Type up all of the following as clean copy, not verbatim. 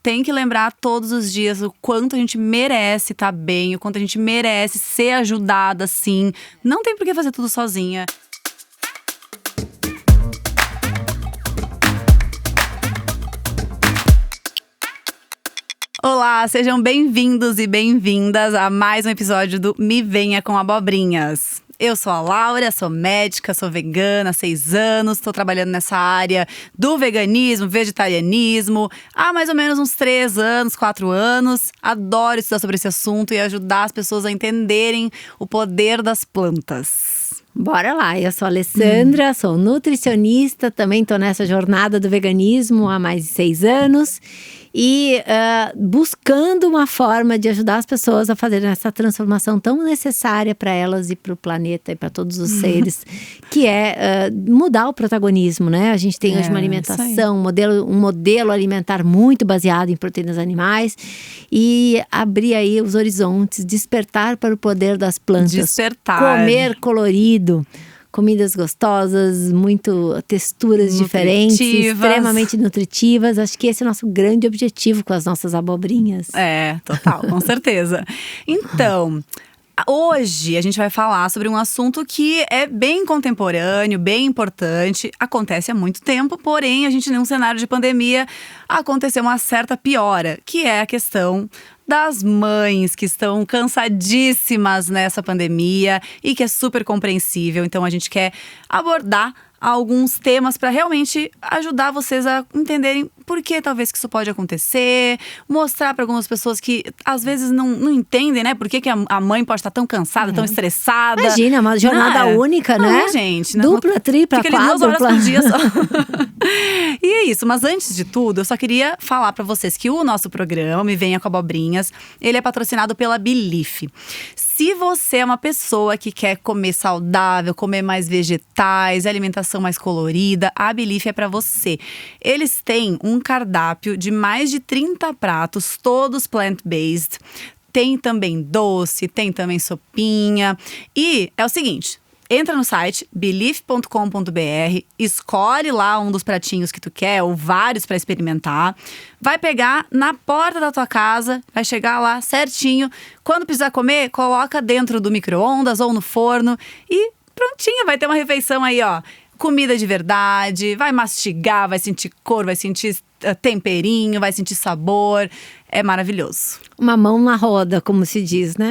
tem que lembrar todos os dias o quanto a gente merece estar bem, o quanto a gente merece ser ajudada, sim. Não tem por que fazer tudo sozinha. Olá, sejam bem-vindos e bem-vindas a mais um episódio do Me Venha com Abobrinhas. Eu sou a Laura, sou médica, sou vegana há 6 anos, estou trabalhando nessa área do veganismo, vegetarianismo há mais ou menos uns 3 anos, 4 anos. Adoro estudar sobre esse assunto e ajudar as pessoas a entenderem o poder das plantas. Bora lá, eu sou a Alessandra, sou nutricionista, também estou nessa jornada do veganismo há mais de 6 anos. E buscando uma forma de ajudar as pessoas a fazerem essa transformação tão necessária para elas e para o planeta e para todos os seres, que é mudar o protagonismo, né? A gente tem hoje uma alimentação, um modelo alimentar muito baseado em proteínas animais e abrir aí os horizontes, despertar para o poder das plantas. Despertar. Comer colorido. Comidas gostosas, texturas diferentes, extremamente nutritivas. Acho que esse é o nosso grande objetivo com as nossas abobrinhas. É, total, com certeza. Então, hoje a gente vai falar sobre um assunto que é bem contemporâneo, bem importante. Acontece há muito tempo, porém a gente, num cenário de pandemia, aconteceu uma certa piora, que é a questão das mães que estão cansadíssimas nessa pandemia e que é super compreensível. Então a gente quer abordar alguns temas para realmente ajudar vocês a entenderem por que talvez que isso pode acontecer, mostrar para algumas pessoas que às vezes não entendem, né? Por que a mãe pode estar tão cansada, tão estressada. Imagina, uma jornada única, né? Não, gente. Dupla, tripla, fica quádrupla. 2 horas por dia só. E é isso, mas antes de tudo, eu só queria falar para vocês que o nosso programa, Me Venha com Abobrinhas, ele é patrocinado pela Belief. Se você é uma pessoa que quer comer saudável, comer mais vegetais, alimentação mais colorida, a Belief é para você. Eles têm um cardápio de mais de 30 pratos, todos plant-based. Tem também doce, tem também sopinha. E é o seguinte, entra no site belief.com.br, escolhe lá um dos pratinhos que tu quer, ou vários para experimentar. Vai pegar na porta da tua casa, vai chegar lá certinho. Quando precisar comer, coloca dentro do micro-ondas ou no forno e prontinho, vai ter uma refeição aí, ó. Comida de verdade, vai mastigar, vai sentir cor, vai sentir temperinho, vai sentir sabor. É maravilhoso. Uma mão na roda, como se diz, né?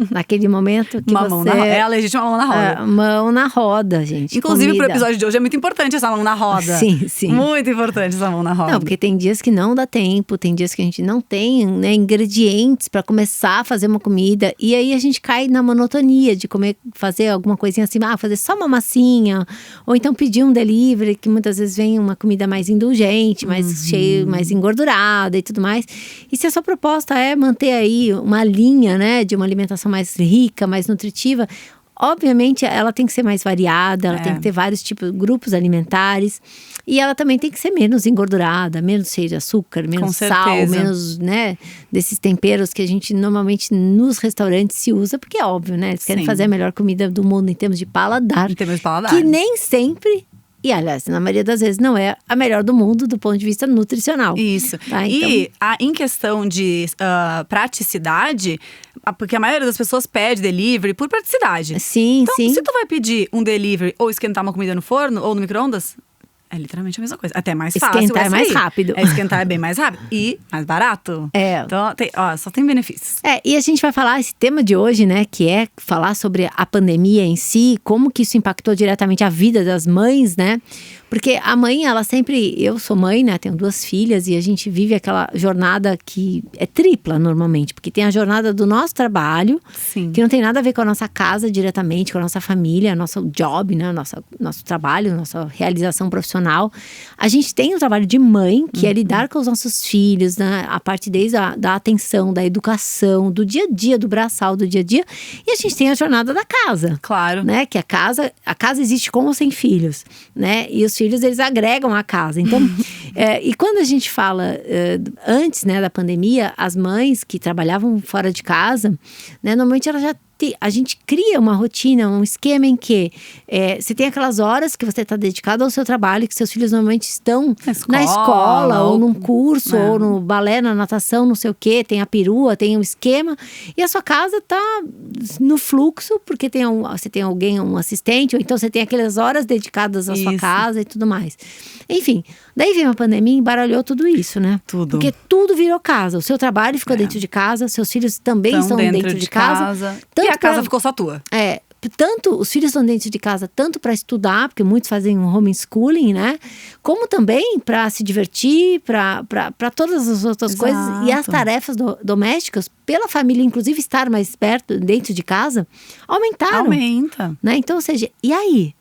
Naquele momento que uma mão na roda. É a legítima mão na roda. Mão na roda, gente. Inclusive, pro episódio de hoje é muito importante essa mão na roda. Sim, sim. Muito importante essa mão na roda. Não, porque tem dias que não dá tempo, tem dias que a gente não tem, né, ingredientes para começar a fazer uma comida. E aí a gente cai na monotonia de fazer alguma coisinha assim, fazer só uma massinha. Ou então pedir um delivery, que muitas vezes vem uma comida mais indulgente, mais cheia, mais engordurada e tudo mais. E se a sua proposta é manter aí uma linha, né, de uma alimentação mais rica, mais nutritiva, obviamente ela tem que ser mais variada, ela tem que ter vários grupos alimentares. E ela também tem que ser menos engordurada, menos cheia de açúcar, menos sal, menos, né, desses temperos que a gente normalmente nos restaurantes se usa, porque é óbvio, né? Eles querem fazer a melhor comida do mundo em termos de paladar. Em termos de paladar. Que nem sempre… E, aliás, na maioria das vezes não é a melhor do mundo do ponto de vista nutricional. Isso. Tá? Então, e em questão de praticidade, porque a maioria das pessoas pede delivery por praticidade. Sim, então, sim. Se tu vai pedir um delivery ou esquentar uma comida no forno ou no micro-ondas, é literalmente a mesma coisa. Até mais fácil. Esquentar é mais rápido. Esquentar é bem mais rápido. E mais barato. Então, só tem benefícios. E a gente vai falar, esse tema de hoje, né, que é falar sobre a pandemia em si, como que isso impactou diretamente a vida das mães, né? Porque a mãe, ela sempre… Eu sou mãe, né? Tenho 2 filhas e a gente vive aquela jornada que é tripla normalmente. Porque tem a jornada do nosso trabalho, que não tem nada a ver com a nossa casa diretamente, com a nossa família, nosso job, né? Nosso trabalho, nossa realização profissional. A gente tem o trabalho de mãe, que é lidar com os nossos filhos, né? A parte desde da atenção, da educação, do dia a dia, do braçal do dia a dia. E a gente tem a jornada da casa. Claro. Né? Que a casa existe com ou sem filhos, né? E os filhos, eles agregam a casa. Então, e quando a gente fala antes, né, da pandemia, as mães que trabalhavam fora de casa, né, normalmente elas já a gente cria uma rotina, um esquema em que você tem aquelas horas que você está dedicado ao seu trabalho, que seus filhos normalmente estão na escola ou num curso, ou no balé, na natação, não sei o quê, tem a perua, tem um esquema, e a sua casa está no fluxo, porque você tem alguém, um assistente, ou então você tem aquelas horas dedicadas à sua casa e tudo mais. Enfim, daí veio a pandemia e embaralhou tudo isso, né? Tudo. Porque tudo virou casa. O seu trabalho ficou dentro de casa, seus filhos também estão dentro de casa. E a casa ficou só tua. Tanto os filhos estão dentro de casa, tanto para estudar, porque muitos fazem um homeschooling, né? Como também para se divertir, para todas as outras coisas. E as tarefas domésticas, pela família, inclusive estar mais perto, dentro de casa, aumentaram. Aumenta. Né? Então, ou seja, e aí?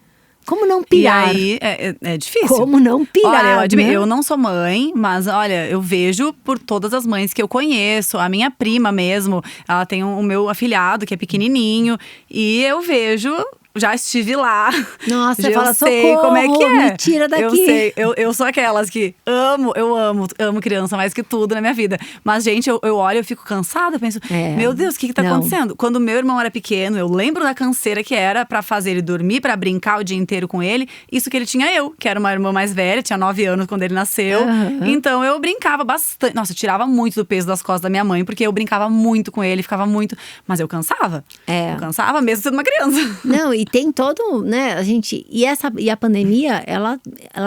Como não pirar? E aí é difícil. Como não pirar? Olha, eu admito, né? eu não sou mãe, mas olha, eu vejo por todas as mães que eu conheço. A minha prima mesmo, ela tem o meu afilhado que é pequenininho. E eu vejo… Já estive lá. Nossa, você eu fala, sei socorro, como é que é. me tira daqui. Eu sei, eu sou aquelas que amo criança mais que tudo na minha vida. Mas, gente, eu olho, eu fico cansada, eu penso, meu Deus, o que tá acontecendo? Quando meu irmão era pequeno, eu lembro da canseira que era pra fazer ele dormir, pra brincar o dia inteiro com ele. Isso que ele tinha eu, que era uma irmã mais velha, tinha 9 anos quando ele nasceu. Então, eu brincava bastante. Nossa, eu tirava muito do peso das costas da minha mãe, porque eu brincava muito com ele, ficava muito… Mas eu cansava. Eu cansava mesmo sendo uma criança. Não, e tem todo, né, e a pandemia, ela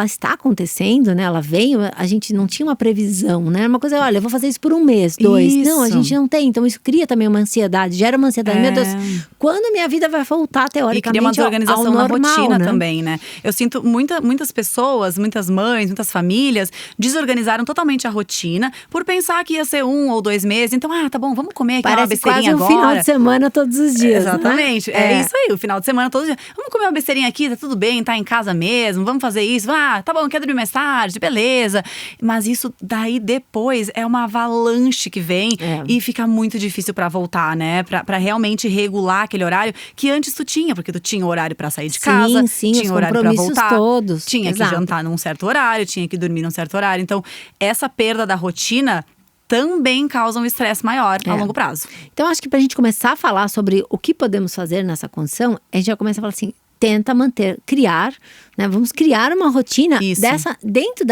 está acontecendo, né, ela veio, a gente não tinha uma previsão, né, uma coisa, olha, eu vou fazer isso por 1 mês, 2, não, a gente não tem, então isso cria também uma ansiedade, gera uma ansiedade, meu Deus, quando minha vida vai voltar teoricamente e cria uma desorganização ao normal, na rotina, né? também, né, eu sinto muitas pessoas, muitas mães, muitas famílias desorganizaram totalmente a rotina por pensar que ia ser 1 ou 2 meses, então, tá bom, vamos comer aqui uma besteirinha agora. Parece quase um final de semana todos os dias, exatamente, né? É isso aí, o final de semana todos os dias. Vamos comer uma besteirinha aqui, tá tudo bem, tá em casa mesmo, vamos fazer isso. Tá bom, quer dormir mais tarde, beleza. Mas isso daí depois é uma avalanche que vem e fica muito difícil pra voltar, né? Pra realmente regular aquele horário que antes tu tinha, porque tu tinha horário pra sair de casa, tinha horário pra voltar, todos. tinha que jantar num certo horário, tinha que dormir num certo horário. Então, essa perda da rotina também causa um estresse maior a longo prazo. Então, acho que pra gente começar a falar sobre o que podemos fazer nessa condição, a gente já começa a falar assim, tenta criar, né? Vamos criar uma rotina dentro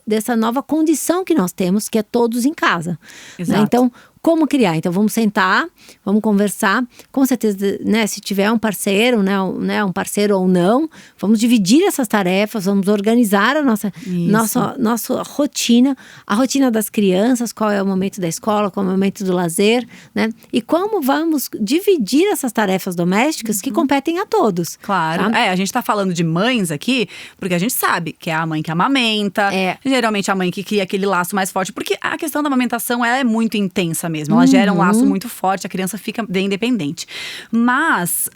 dessa nova condição que nós temos, que é todos em casa. Né? Então, como criar? Então, vamos sentar, vamos conversar. Com certeza, né, se tiver um parceiro, né, um parceiro ou não, vamos dividir essas tarefas, vamos organizar a nossa rotina, a rotina das crianças, qual é o momento da escola, qual é o momento do lazer, né? E como vamos dividir essas tarefas domésticas que competem a todos. Claro. Tá? A gente tá falando de mães aqui, porque a gente sabe que é a mãe que amamenta, geralmente a mãe que cria aquele laço mais forte, porque a questão da amamentação ela é muito intensa mesmo. Ela gera um laço muito forte, a criança fica bem independente. Mas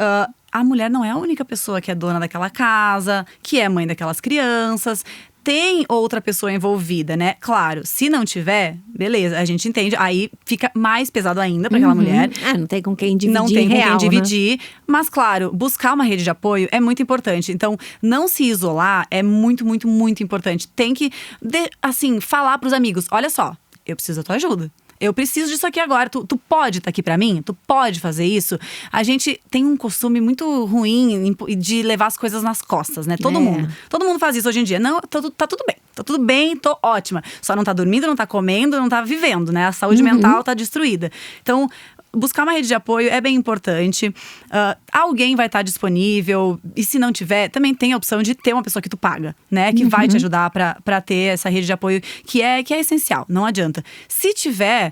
a mulher não é a única pessoa que é dona daquela casa, que é mãe daquelas crianças. Tem outra pessoa envolvida, né? Claro, se não tiver, beleza, a gente entende. Aí fica mais pesado ainda para aquela mulher. Não tem com quem dividir. Não tem com quem dividir. Né? Mas, claro, buscar uma rede de apoio é muito importante. Então, não se isolar é muito, muito, muito importante. Tem que, falar pros amigos. Olha só, eu preciso da tua ajuda. Eu preciso disso aqui agora, tu pode estar aqui pra mim? Tu pode fazer isso? A gente tem um costume muito ruim de levar as coisas nas costas, né? Todo mundo faz isso hoje em dia. Não, tá tudo bem, tô ótima. Só não tá dormindo, não tá comendo, não tá vivendo, né? A saúde mental tá destruída. Então, buscar uma rede de apoio é bem importante. Alguém vai estar disponível. E se não tiver, também tem a opção de ter uma pessoa que tu paga, né? Que vai te ajudar pra ter essa rede de apoio que é essencial, não adianta. Se tiver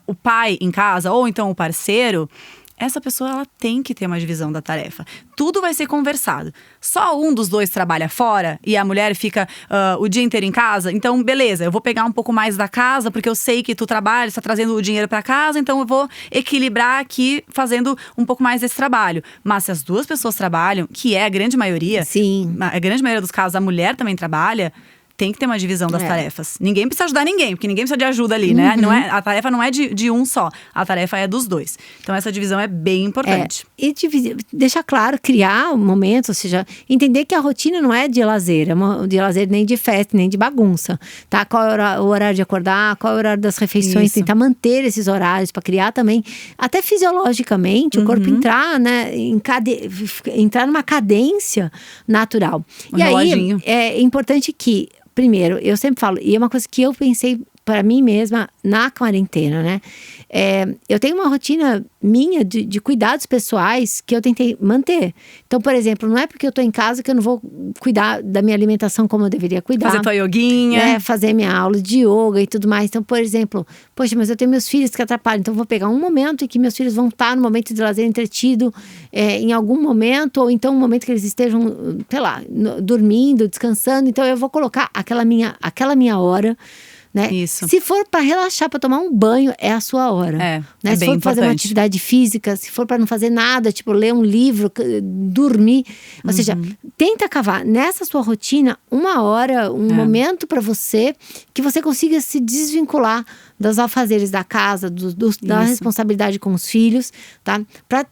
o pai em casa ou então o parceiro, essa pessoa ela tem que ter uma divisão da tarefa. Tudo vai ser conversado. Só um dos dois trabalha fora e a mulher fica o dia inteiro em casa. Então, beleza, eu vou pegar um pouco mais da casa, porque eu sei que tu trabalha, está trazendo o dinheiro para casa, então eu vou equilibrar aqui fazendo um pouco mais desse trabalho. Mas se as duas pessoas trabalham, que é a grande maioria, a grande maioria dos casos a mulher também trabalha, tem que ter uma divisão das tarefas. Ninguém precisa ajudar ninguém, porque ninguém precisa de ajuda ali, né? A tarefa não é de um só, a tarefa é dos dois. Então essa divisão é bem importante. E deixar claro, criar um momento, ou seja, entender que a rotina não é de lazer, de lazer nem de festa, nem de bagunça, tá? Qual é o horário de acordar, qual é o horário das refeições, tentar manter esses horários para criar também, até fisiologicamente, o corpo entrar, né, entrar numa cadência natural. E aí, é importante que, primeiro, eu sempre falo, e é uma coisa que eu pensei para mim mesma na quarentena, né? Eu tenho uma rotina minha de cuidados pessoais que eu tentei manter. Então, por exemplo, não é porque eu tô em casa que eu não vou cuidar da minha alimentação como eu deveria cuidar. Fazer tua yoguinha. Fazer minha aula de yoga e tudo mais. Então, por exemplo, poxa, mas eu tenho meus filhos que atrapalham. Então, eu vou pegar um momento em que meus filhos vão estar no momento de lazer entretido em algum momento. Ou então, um momento que eles estejam, sei lá, dormindo, descansando. Então, eu vou colocar aquela minha hora, né? Isso. Se for para relaxar, para tomar um banho, é a sua hora. Né? Se for para fazer uma atividade física, se for para não fazer nada, tipo ler um livro, dormir, ou seja, tenta cavar nessa sua rotina uma hora, um momento para você, que você consiga se desvincular dos afazeres da casa, da responsabilidade com os filhos, tá? Para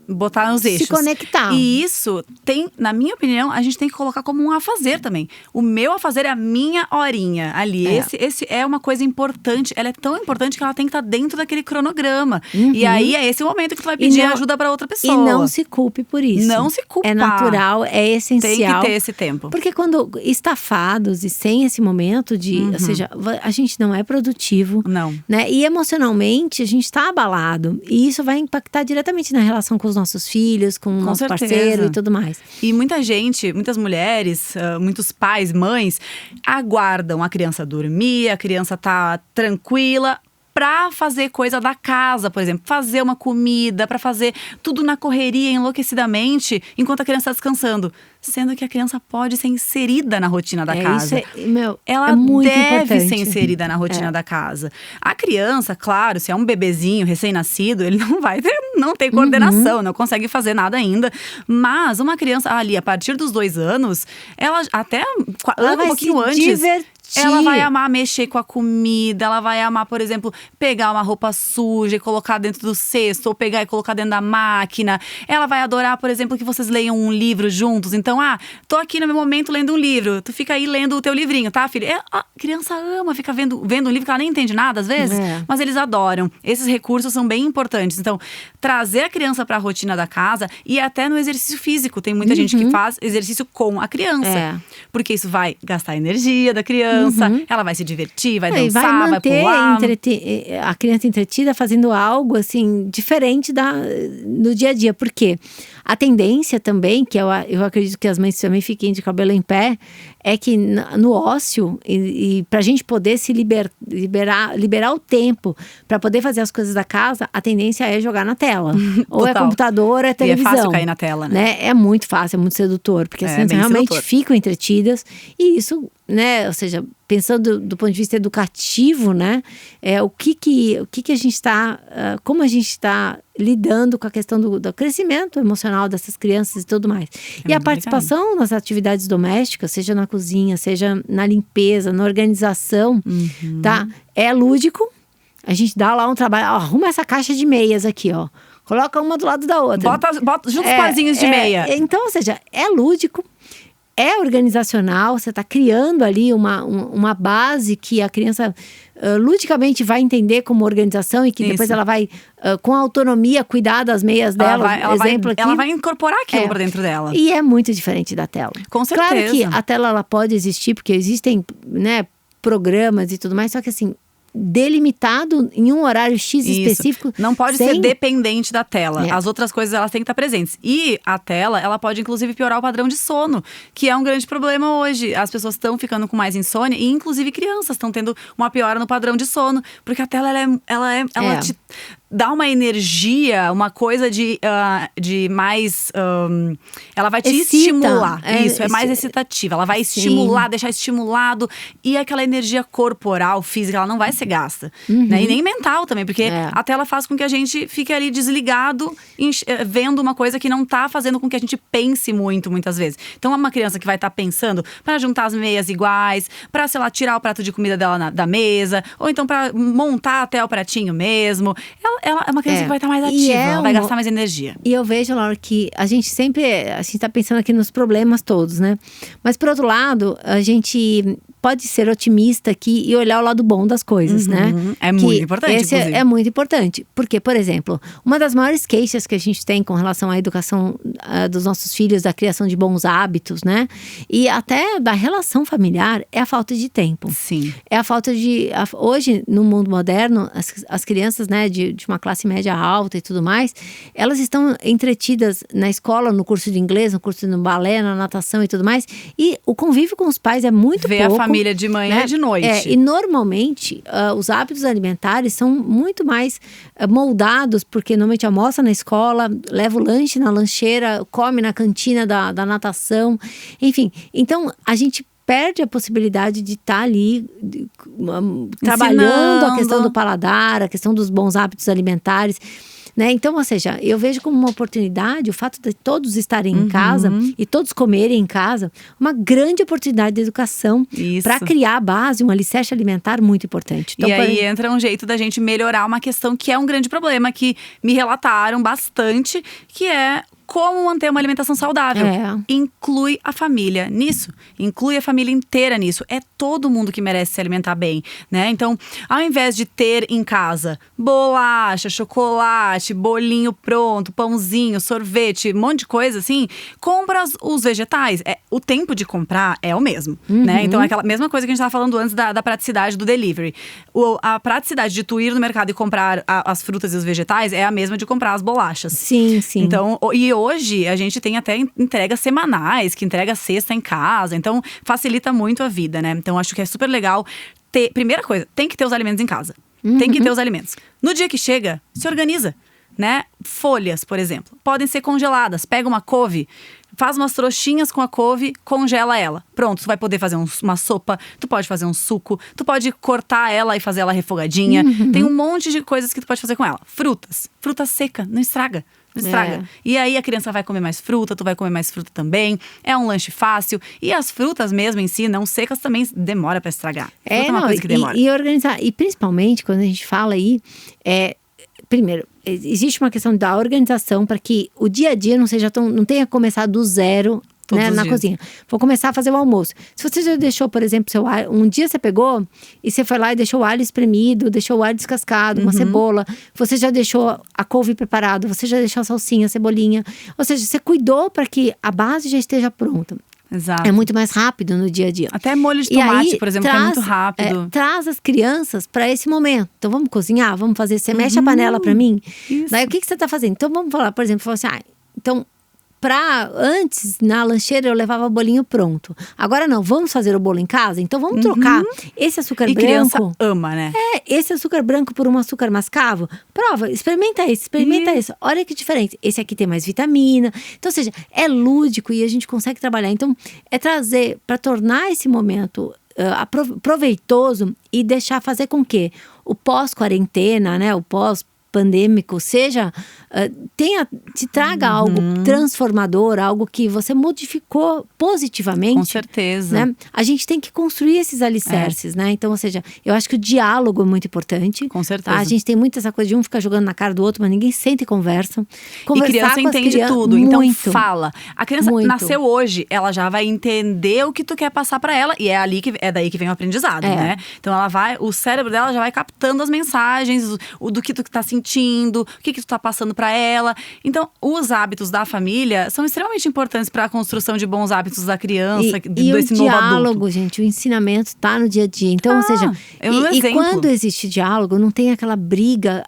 botar nos eixos. Se conectar. E isso tem, na minha opinião, a gente tem que colocar como um afazer também. O meu afazer é a minha horinha ali. Esse é uma coisa importante. Ela é tão importante que ela tem que estar dentro daquele cronograma. E aí é esse o momento que tu vai pedir ajuda para outra pessoa. E não se culpe por isso. Não se culpa. É natural, é essencial. Tem que ter esse tempo. Porque quando estafados e sem esse momento de… Ou seja, a gente não é produtivo. Não. Né? E emocionalmente a gente está abalado. E isso vai impactar diretamente na relação com os nossos filhos, com o nosso parceiro e tudo mais. E muitas mulheres, muitos pais, mães, aguardam a criança dormir, a criança tá tranquila pra fazer coisa da casa, por exemplo, fazer uma comida, pra fazer tudo na correria, enlouquecidamente, enquanto a criança tá descansando. Sendo que a criança pode ser inserida na rotina da casa. Ela é muito deve importante. ser inserida na rotina da casa. A criança, claro, se é um bebezinho recém-nascido, ele não tem coordenação, não consegue fazer nada ainda. Mas uma criança ali, a partir dos 2 anos, ela até um pouquinho antes… Ela vai amar mexer com a comida, ela vai amar, por exemplo, pegar uma roupa suja e colocar dentro do cesto, ou pegar e colocar dentro da máquina. Ela vai adorar, por exemplo, que vocês leiam um livro juntos. Então, tô aqui no meu momento lendo um livro. Tu fica aí lendo o teu livrinho, tá, filha? A criança ama ficar vendo um livro que ela nem entende nada, às vezes. Mas eles adoram. Esses recursos são bem importantes. Então, trazer a criança pra rotina da casa e até no exercício físico. Tem muita gente que faz exercício com a criança. Porque isso vai gastar a energia da criança. Ela vai se divertir, vai dançar, vai pular. A criança entretida fazendo algo assim diferente no dia a dia. Por quê? A tendência também, que eu acredito que as mães também fiquem de cabelo em pé, é que no ócio, e pra gente poder se liberar o tempo para poder fazer as coisas da casa, a tendência é jogar na tela. Ou é computador, ou é televisão. E é fácil cair na tela, né? É muito fácil, é muito sedutor. Porque as crianças realmente ficam entretidas. E isso, né, ou seja, pensando do ponto de vista educativo, né, o que a gente está, como a gente está lidando com a questão do crescimento emocional dessas crianças e tudo mais. E a participação nas atividades domésticas, seja na cozinha, seja na limpeza, na organização, tá? É lúdico. A gente dá lá um trabalho, arruma essa caixa de meias aqui, ó. Coloca uma do lado da outra. Bota juntos os parzinhos de meia. Então, ou seja, é lúdico. É organizacional, você está criando ali uma base que a criança ludicamente vai entender como organização e que depois ela vai, com autonomia, cuidar das meias dela. Ela vai incorporar aquilo para dentro dela. E é muito diferente da tela. Com certeza. Claro que a tela ela pode existir, porque existem, né, programas e tudo mais, só que assim… delimitado em um horário X específico. Não pode ser dependente da tela. As outras coisas, elas têm que estar presentes. E a tela, ela pode inclusive piorar o padrão de sono, que é um grande problema hoje. As pessoas estão ficando com mais insônia e inclusive crianças estão tendo uma piora no padrão de sono, porque a tela, ela te dá uma energia, uma coisa de mais… ela vai te estimular. Isso, é mais excitativa. Ela vai estimular, deixar estimulado. E aquela energia corporal, física, ela não vai ser gasta. Né? E nem mental também, porque a tela faz com que a gente fique ali desligado, vendo uma coisa que não tá fazendo com que a gente pense muito, muitas vezes. Então, uma criança que vai estar pensando para juntar as meias iguais, para, sei lá, tirar o prato de comida dela da mesa, ou então para montar até o pratinho mesmo. Ela é uma criança que vai estar mais ativa, ela vai gastar mais energia. E eu vejo, Laura, que a gente tá pensando aqui nos problemas todos, né? Mas, por outro lado, a gente pode ser otimista aqui e olhar o lado bom das coisas, né? É muito importante, esse é muito importante. Porque, por exemplo, uma das maiores queixas que a gente tem com relação à educação dos nossos filhos, da criação de bons hábitos, né? E até da relação familiar, é a falta de tempo. Sim. É a falta de… Hoje, no mundo moderno, as crianças, né, de uma classe média alta e tudo mais, elas estão entretidas na escola, no curso de inglês, no curso de balé, na natação e tudo mais. E o convívio com os pais é muito pouco. Ver a família de manhã e de noite. E normalmente, os hábitos alimentares são muito mais moldados, porque normalmente almoça na escola, leva o lanche na lancheira, come na cantina da natação, enfim. Então, a gente perde a possibilidade de estar ali trabalhando a questão do paladar, a questão dos bons hábitos alimentares. Né? Então, ou seja, eu vejo como uma oportunidade o fato de todos estarem em casa e todos comerem em casa, uma grande oportunidade de educação para criar a base, um alicerce alimentar muito importante. Então, e aí entra um jeito da gente melhorar uma questão que é um grande problema, que me relataram bastante, que é como manter uma alimentação saudável. Inclui a família nisso. Inclui a família inteira nisso. É todo mundo que merece se alimentar bem, né? Então, ao invés de ter em casa bolacha, chocolate, bolinho pronto, pãozinho, sorvete, um monte de coisa assim, compra os vegetais. O tempo de comprar é o mesmo, né? Então, é aquela mesma coisa que a gente estava falando antes da praticidade do delivery. A praticidade de tu ir no mercado e comprar as frutas e os vegetais é a mesma de comprar as bolachas. Sim. Então, hoje a gente tem até entregas semanais, que entrega a cesta em casa. Então, facilita muito a vida, né? Então, acho que é super legal ter… Primeira coisa, tem que ter os alimentos em casa. Tem que ter os alimentos. No dia que chega, se organiza, né? Folhas, por exemplo, podem ser congeladas. Pega uma couve, faz umas trouxinhas com a couve, congela ela. Pronto, tu vai poder fazer uma sopa, tu pode fazer um suco, tu pode cortar ela e fazer ela refogadinha. Tem um monte de coisas que tu pode fazer com ela. Fruta seca, não estraga. E aí a criança vai comer mais fruta, tu vai comer mais fruta também. É um lanche fácil. E as frutas mesmo em si, não secas, também demora pra estragar. Fruta é uma coisa que demora. E organizar. E principalmente quando a gente fala aí, primeiro, existe uma questão da organização para que o dia a dia não tenha começado do zero. Né, na cozinha. Vou começar a fazer o almoço. Se você já deixou, por exemplo, seu alho, um dia você pegou e você foi lá e deixou o alho espremido, deixou o alho descascado, uma cebola, você já deixou a couve preparada, você já deixou a salsinha, a cebolinha. Ou seja, você cuidou para que a base já esteja pronta. Exato. É muito mais rápido no dia a dia. Até molho de tomate, por exemplo, que é muito rápido. Traz as crianças para esse momento. Então vamos cozinhar, vamos fazer. Você mexe a panela para mim. Isso. Daí o que você tá fazendo? Então vamos falar, por exemplo, assim, então… Antes, na lancheira, eu levava o bolinho pronto. Agora não, vamos fazer o bolo em casa? Então vamos trocar esse açúcar branco. E criança ama, né? Esse açúcar branco por um açúcar mascavo. Prova, experimenta esse. Olha que diferente. Esse aqui tem mais vitamina. Então, ou seja, é lúdico e a gente consegue trabalhar. Então, é trazer para tornar esse momento proveitoso e deixar fazer com que o pós-quarentena, né, o pós-pandêmico, te traga algo transformador, algo que você modificou positivamente. Com certeza. Né? A gente tem que construir esses alicerces, né? Então, ou seja, eu acho que o diálogo é muito importante. Com certeza. Tá? A gente tem muito essa coisa de um ficar jogando na cara do outro, mas ninguém senta e conversa. E criança entende tudo, então fala. A criança nasceu hoje, ela já vai entender o que tu quer passar pra ela, e é daí que vem o aprendizado, né? Então o cérebro dela já vai captando as mensagens, do que tu tá sentindo, o que tu tá passando pra ela. Então, os hábitos da família são extremamente importantes para a construção de bons hábitos da criança, desse novo adulto. O diálogo, gente, o ensinamento tá no dia a dia. Então, ou seja, e quando existe diálogo, não tem aquela briga,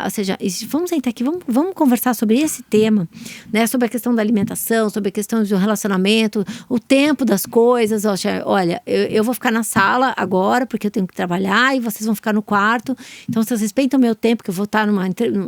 ou seja, vamos sentar aqui, vamos conversar sobre esse tema, né? Sobre a questão da alimentação, sobre a questão do relacionamento, o tempo das coisas. Olha, eu vou ficar na sala agora, porque eu tenho que trabalhar, e vocês vão ficar no quarto. Então, vocês respeitam o meu tempo, que eu vou estar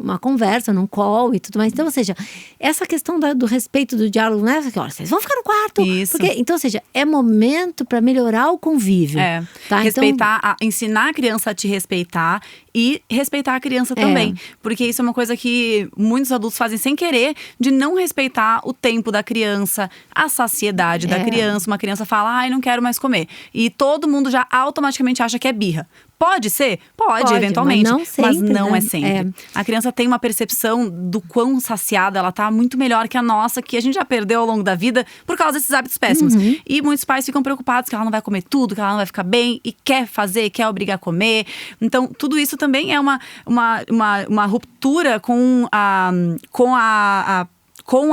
uma conversa, num call e tudo mais. Então, ou seja, essa questão do respeito, do diálogo, né? Olha, vocês vão ficar no quarto. Isso. Porque, então, ou seja, é momento para melhorar o convívio. Tá? Respeitar, ensinar a criança a te respeitar e respeitar a criança também. Porque isso é uma coisa que muitos adultos fazem sem querer, de não respeitar o tempo da criança, a saciedade da criança. Uma criança fala, ai, não quero mais comer. E todo mundo já automaticamente acha que é birra. Pode ser? Pode, eventualmente. Mas não sempre, mas não né? é sempre. A criança tem uma percepção do quão saciada ela tá muito melhor que a nossa, que a gente já perdeu ao longo da vida por causa desses hábitos péssimos. E muitos pais ficam preocupados que ela não vai comer tudo, que ela não vai ficar bem e quer fazer, quer obrigar a comer. Então, tudo isso também é uma ruptura com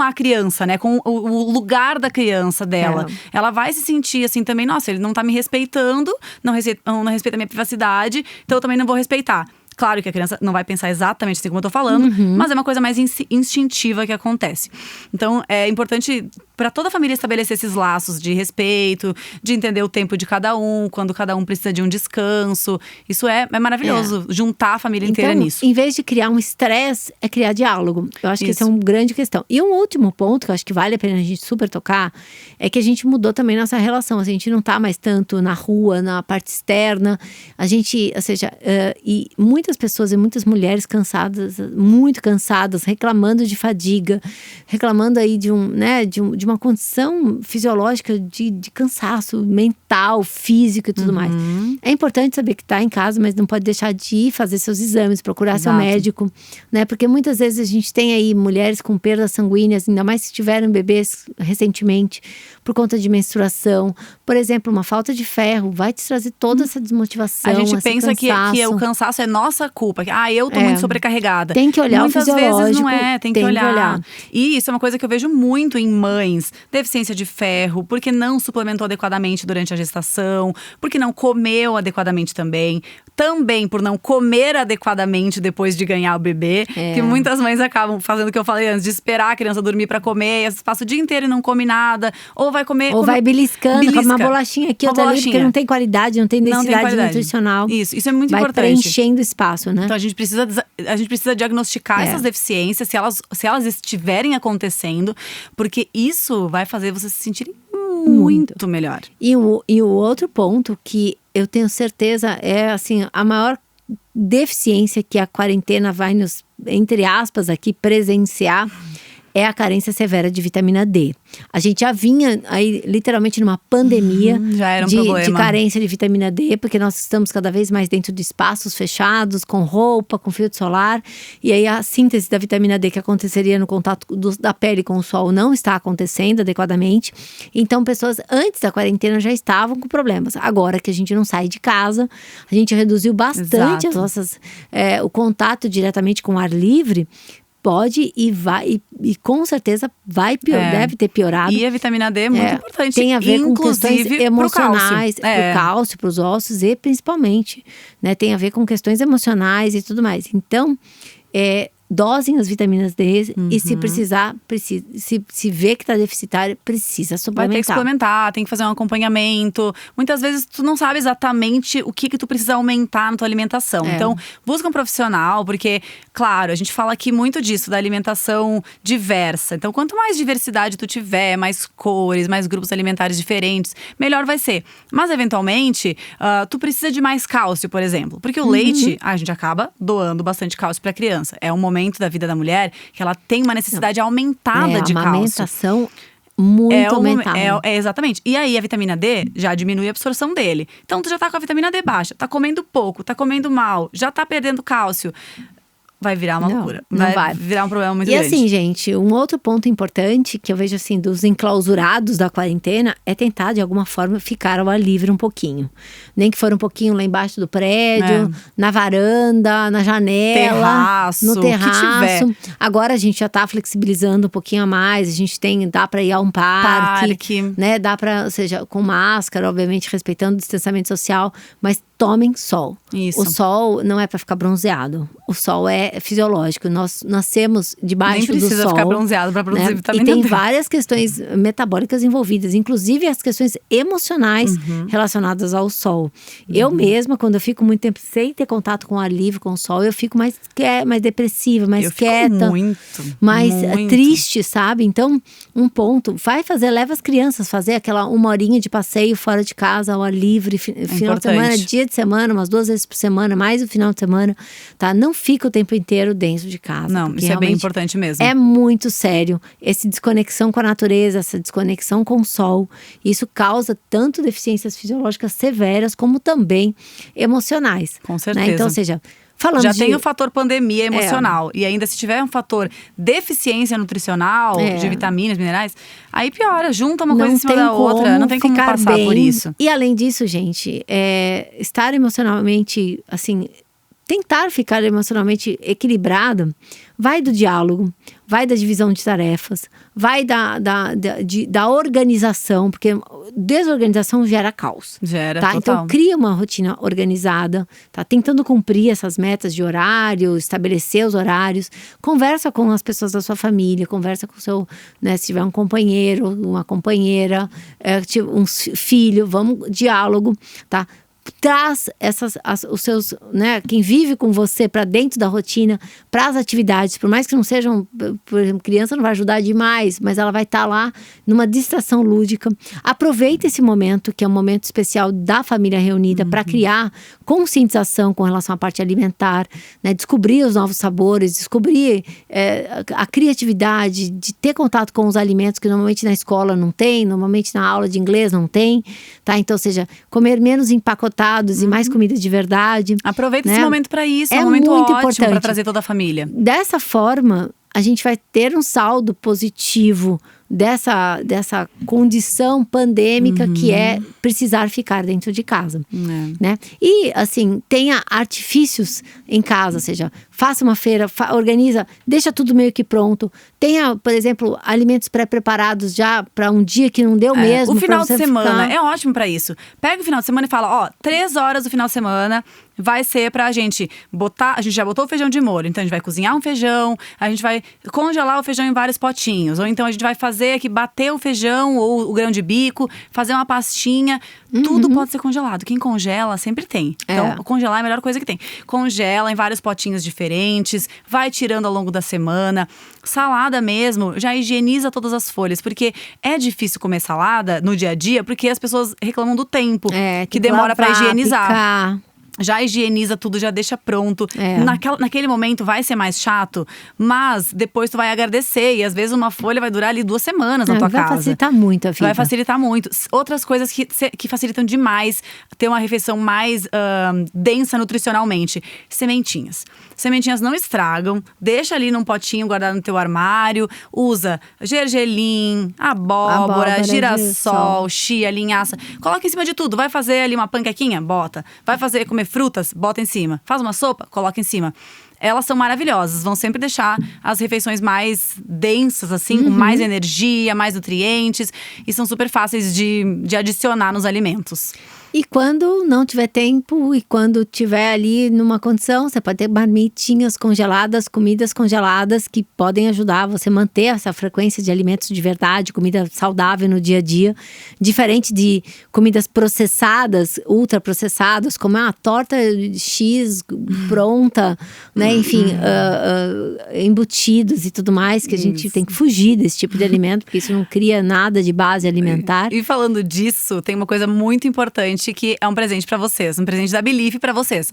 a criança, né? Com o lugar da criança dela. Ela vai se sentir assim também, nossa, ele não tá me respeitando, não respeita a minha privacidade, então eu também não vou respeitar. Claro que a criança não vai pensar exatamente assim como eu tô falando, mas é uma coisa mais instintiva que acontece. Então, é importante para toda a família estabelecer esses laços de respeito, de entender o tempo de cada um, quando cada um precisa de um descanso. Isso é maravilhoso, juntar a família inteira nisso. Em vez de criar um estresse, é criar diálogo. Eu acho que isso é uma grande questão. E um último ponto, que eu acho que vale a pena a gente super tocar, é que a gente mudou também nossa relação. A gente não tá mais tanto na rua, na parte externa. A gente, ou seja, e muitas pessoas e muitas mulheres cansadas, muito cansadas, reclamando de fadiga, reclamando aí de uma condição fisiológica de cansaço mental, físico e tudo mais. É importante saber que tá em casa, mas não pode deixar de ir fazer seus exames, procurar seu médico, né? Porque muitas vezes a gente tem aí mulheres com perdas sanguíneas, ainda mais se tiveram bebês recentemente, por conta de menstruação. Por exemplo, uma falta de ferro vai te trazer toda essa desmotivação, a gente pensa que o cansaço é nossa culpa. Eu tô muito sobrecarregada. Tem que olhar muitas o fisiológico. Vezes não é, tem que olhar. E isso é uma coisa que eu vejo muito em mães. Deficiência de ferro, porque não suplementou adequadamente durante a gestação, porque não comeu adequadamente também por não comer adequadamente depois de ganhar o bebê. Que muitas mães acabam fazendo o que eu falei antes, de esperar a criança dormir pra comer, e às vezes passa o dia inteiro e não come nada, ou vai comer… Ou vai beliscando, com uma bolachinha aqui, outra ali, porque não tem qualidade, não tem densidade nutricional. Isso é muito vai importante. Vai preenchendo espaço, né? Então a gente precisa diagnosticar essas deficiências, se elas estiverem acontecendo, porque isso vai fazer você se sentir muito melhor. E o outro ponto que eu tenho certeza é assim, a maior deficiência que a quarentena vai nos, entre aspas aqui, presenciar, é a carência severa de vitamina D. A gente já vinha aí literalmente numa pandemia já era um de carência de vitamina D, porque nós estamos cada vez mais dentro de espaços fechados, com roupa, com filtro solar. E aí a síntese da vitamina D que aconteceria no contato da pele com o sol não está acontecendo adequadamente. Então pessoas antes da quarentena já estavam com problemas. Agora que a gente não sai de casa, a gente reduziu bastante as nossas, o contato diretamente com o ar livre. Pode e vai, e com certeza vai deve ter piorado. E a vitamina D é muito importante. Tem a ver com questões emocionais, pro cálcio, para os ossos e principalmente, né, tem a ver com questões emocionais e tudo mais. Então, dosem as vitaminas D e se precisar, se vê que está deficitário, precisa suplementar. Vai ter que suplementar, tem que fazer um acompanhamento. Muitas vezes tu não sabe exatamente o que tu precisa aumentar na tua alimentação. Então, busca um profissional, porque, claro, a gente fala aqui muito disso, da alimentação diversa. Então, quanto mais diversidade tu tiver, mais cores, mais grupos alimentares diferentes, melhor vai ser. Mas, eventualmente, tu precisa de mais cálcio, por exemplo. Porque o leite, a gente acaba doando bastante cálcio para a criança. É um momento da vida da mulher que ela tem uma necessidade aumentada de cálcio. A amamentação muito aumentada. Exatamente. E aí a vitamina D já diminui a absorção dele. Então tu já tá com a vitamina D baixa, tá comendo pouco, tá comendo mal, já tá perdendo cálcio. Vai virar uma loucura. Vai virar um problema muito grande. E assim, gente, um outro ponto importante que eu vejo assim dos enclausurados da quarentena é tentar de alguma forma ficar ao ar livre um pouquinho. Nem que for um pouquinho lá embaixo do prédio, na varanda, na janela, no terraço. Agora a gente já tá flexibilizando um pouquinho a mais, a gente dá para ir a um parque, né? Dá para, ou seja, com máscara, obviamente respeitando o distanciamento social, mas tomem sol. Isso. O sol não é para ficar bronzeado. O sol é fisiológico. Nós nascemos debaixo do sol. Nem precisa ficar bronzeado para produzir vitamina D. E tem D. várias questões metabólicas envolvidas, inclusive as questões emocionais relacionadas ao sol. Eu mesma, quando eu fico muito tempo sem ter contato com o ar livre, com o sol, eu fico mais depressiva, mais quieta, mais triste, sabe? Então, um ponto, leva as crianças fazer aquela 1 horinha de passeio fora de casa, ao ar livre, final de semana, dia de semana, umas 2 vezes por semana, mais o final de semana, tá? Não fica o tempo inteiro dentro de casa. Não, isso é bem importante mesmo. É muito sério. Essa desconexão com a natureza, essa desconexão com o sol, isso causa tanto deficiências fisiológicas severas, como também emocionais. Com certeza. Né? Então, ou seja, já tem o fator pandemia emocional. E ainda se tiver um fator deficiência nutricional, de vitaminas, minerais, aí piora, junta uma coisa em cima da outra. Não tem como passar por isso. E além disso, gente, estar emocionalmente, assim, tentar ficar emocionalmente equilibrado, vai do diálogo, vai da divisão de tarefas, vai da organização, porque desorganização gera caos. Gera, tá? total. Então cria uma rotina organizada, tá? Tentando cumprir essas metas de horário, estabelecer os horários, conversa com as pessoas da sua família, conversa com o seu, né, se tiver um companheiro, uma companheira, um filho, diálogo, tá? Traz os seus, né, quem vive com você para dentro da rotina, para as atividades, por mais que não sejam, por exemplo, criança não vai ajudar demais, mas ela vai estar lá numa distração lúdica. Aproveita esse momento, que é um momento especial da família reunida, para criar conscientização com relação à parte alimentar, né, descobrir os novos sabores, descobrir a criatividade, de ter contato com os alimentos que normalmente na escola não tem, normalmente na aula de inglês não tem, tá? Então, ou seja, comer menos empacotados e mais comida de verdade. Aproveita, né, esse momento para isso, é um momento muito ótimo para importante. trazer toda a família. Dessa forma, a gente vai ter um saldo positivo dessa condição pandêmica que é precisar ficar dentro de casa, né? E assim, tenha artifícios em casa, ou seja, faça uma feira, organiza, deixa tudo meio que pronto. Tenha, por exemplo, alimentos pré-preparados já para um dia que não deu mesmo. O final de semana é ótimo para isso. Pega o final de semana e fala, 3 horas do final de semana vai ser pra gente botar… A gente já botou o feijão de molho, então a gente vai cozinhar um feijão, a gente vai congelar o feijão em vários potinhos. Ou então a gente vai fazer aqui, bater o feijão ou o grão de bico, fazer uma pastinha. Tudo pode ser congelado. Quem congela sempre tem. Então, congelar é a melhor coisa que tem. Congela em vários potinhos diferentes, vai tirando ao longo da semana. Salada mesmo, já higieniza todas as folhas. Porque é difícil comer salada no dia a dia, porque as pessoas reclamam do tempo que demora pra higienizar. Picar. Já higieniza tudo, já deixa pronto. Naquele momento vai ser mais chato, mas depois tu vai agradecer. E às vezes uma folha vai durar ali 2 semanas na tua casa. Vai facilitar muito a vida. Vai facilitar muito. Outras coisas que facilitam demais ter uma refeição mais densa nutricionalmente. Sementinhas. Sementinhas não estragam. Deixa ali num potinho guardado no teu armário. Usa gergelim, abóbora, girassol, chia, linhaça. Coloca em cima de tudo. Vai fazer ali uma panquequinha? Bota. Vai comer frutas? Bota em cima. Faz uma sopa? Coloca em cima. Elas são maravilhosas, vão sempre deixar as refeições mais densas, assim, com mais energia, mais nutrientes. E são super fáceis de adicionar nos alimentos. E quando não tiver tempo e quando tiver ali numa condição, você pode ter marmitinhas congeladas, comidas congeladas que podem ajudar você a manter essa frequência de alimentos de verdade, comida saudável no dia a dia. Diferente de comidas processadas, ultraprocessadas, como uma torta X pronta, né? Enfim, embutidos e tudo mais, que a gente tem que fugir desse tipo de alimento, porque isso não cria nada de base alimentar. E falando disso, tem uma coisa muito importante que é um presente pra vocês, um presente da Believe pra vocês.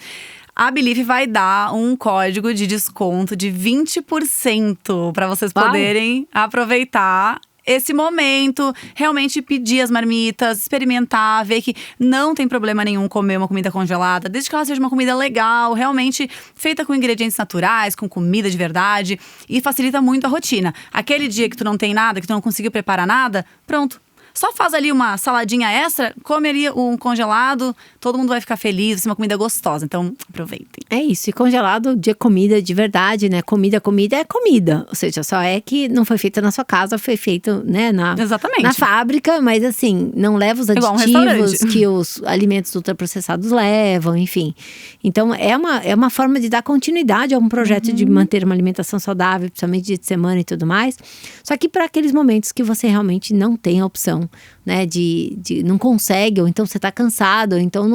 A Believe vai dar um código de desconto de 20% pra vocês poderem aproveitar esse momento, realmente pedir as marmitas, experimentar, ver que não tem problema nenhum comer uma comida congelada, desde que ela seja uma comida legal, realmente feita com ingredientes naturais, com comida de verdade, e facilita muito a rotina. Aquele dia que tu não tem nada, que tu não conseguiu preparar nada, pronto. Só faz ali uma saladinha extra, come ali um congelado, todo mundo vai ficar feliz, vai ser uma comida gostosa. Então, aproveitem. É isso, e congelado de comida de verdade, né? Comida é comida. Ou seja, só é que não foi feita na sua casa, foi feito, né, Exatamente. na fábrica, mas assim, não leva os Igual um aditivos restaurante. que os alimentos ultraprocessados levam, enfim. Então, é uma forma de dar continuidade a um projeto de manter uma alimentação saudável, principalmente dia de semana e tudo mais. Só que para aqueles momentos que você realmente não tem a opção, né, de não consegue, ou então você tá cansado, ou então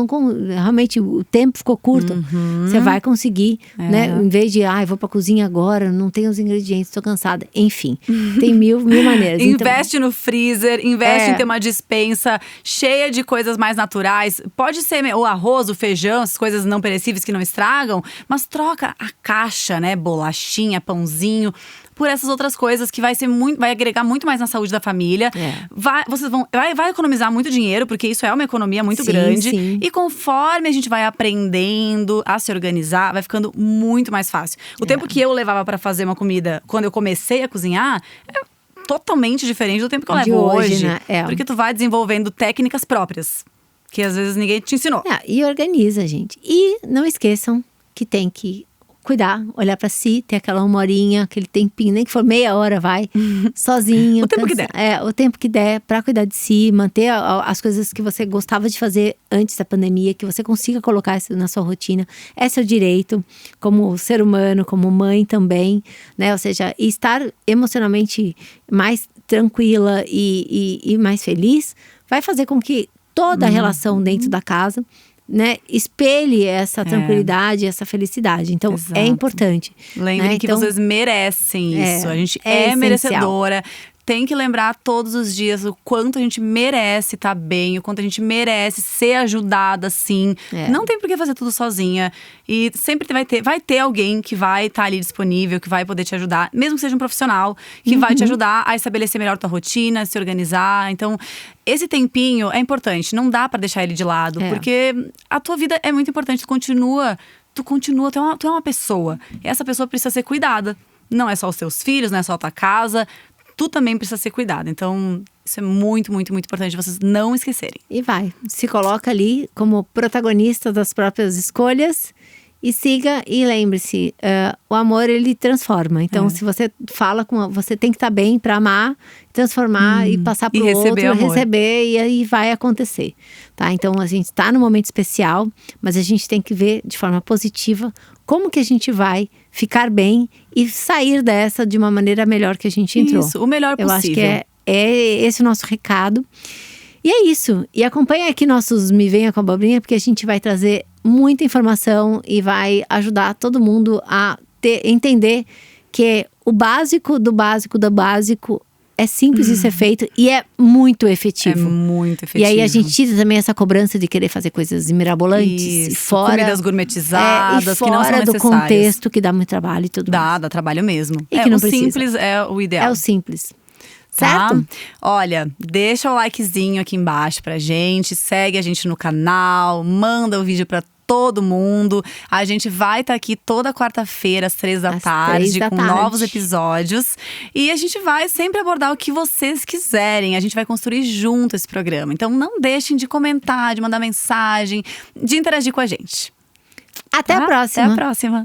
realmente o tempo ficou curto, você vai conseguir, né, em vez de, vou pra cozinha agora, não tenho os ingredientes, tô cansada, enfim, tem mil maneiras. Investe no freezer, investe em ter uma despensa cheia de coisas mais naturais, pode ser o arroz, o feijão, essas coisas não perecíveis que não estragam, mas troca a caixa, né, bolachinha, pãozinho, por essas outras coisas que vai agregar muito mais na saúde da família. Vai economizar muito dinheiro, porque isso é uma economia muito grande. Sim. E conforme a gente vai aprendendo a se organizar, vai ficando muito mais fácil. O tempo que eu levava pra fazer uma comida, quando eu comecei a cozinhar, é totalmente diferente do tempo que eu levo hoje. Né? Porque tu vai desenvolvendo técnicas próprias, que às vezes ninguém te ensinou. E organiza, gente. E não esqueçam que tem que cuidar, olhar pra si, ter aquela 1 horinha, aquele tempinho, nem que for meia hora, vai, sozinho. O tempo que der. O tempo que der pra cuidar de si, manter as coisas que você gostava de fazer antes da pandemia, que você consiga colocar isso na sua rotina. É seu direito, como ser humano, como mãe também, né? Ou seja, estar emocionalmente mais tranquila e mais feliz, vai fazer com que toda a relação dentro da casa, né, espelhe essa tranquilidade, essa felicidade. Então, é importante. Lembrem que vocês merecem isso. A gente é merecedora. Tem que lembrar todos os dias o quanto a gente merece estar bem, o quanto a gente merece ser ajudada, sim. Não tem por que fazer tudo sozinha. E sempre vai ter alguém que vai estar ali disponível, que vai poder te ajudar, mesmo que seja um profissional, que vai te ajudar a estabelecer melhor tua rotina, se organizar. Então, esse tempinho é importante, não dá pra deixar ele de lado, porque a tua vida é muito importante. Tu continua, tu é uma pessoa. E essa pessoa precisa ser cuidada. Não é só os teus filhos, não é só a tua casa. Tu também precisa ser cuidado. Então, isso é muito, muito, muito importante vocês não esquecerem. E se coloca ali como protagonista das próprias escolhas e siga. E lembre-se, o amor, ele transforma. Então, se você fala você tem que estar bem para amar, transformar e passar pro outro, receber, e aí vai acontecer, tá? Então, a gente tá num momento especial, mas a gente tem que ver de forma positiva como que a gente vai ficar bem e sair dessa de uma maneira melhor que a gente entrou. Isso, o melhor possível. Eu acho que é esse o nosso recado. E é isso. E acompanha aqui nossos Me Venha com a Abobrinha, porque a gente vai trazer muita informação e vai ajudar todo mundo a entender que o básico do básico do básico é simples de ser feito e é muito efetivo. É muito efetivo. E aí a gente tira também essa cobrança de querer fazer coisas mirabolantes. Isso, e fora, comidas gourmetizadas que não são necessárias. Fora do contexto, que dá muito trabalho e tudo mais. Dá trabalho mesmo. E que não precisa. O simples é o ideal. É o simples. Tá? Certo? Olha, deixa o likezinho aqui embaixo pra gente, segue a gente no canal, manda o vídeo pra todo mundo. A gente vai estar aqui toda quarta-feira, às 3 da tarde, com novos episódios. E a gente vai sempre abordar o que vocês quiserem. A gente vai construir junto esse programa. Então não deixem de comentar, de mandar mensagem, de interagir com a gente. Até a próxima. Até a próxima.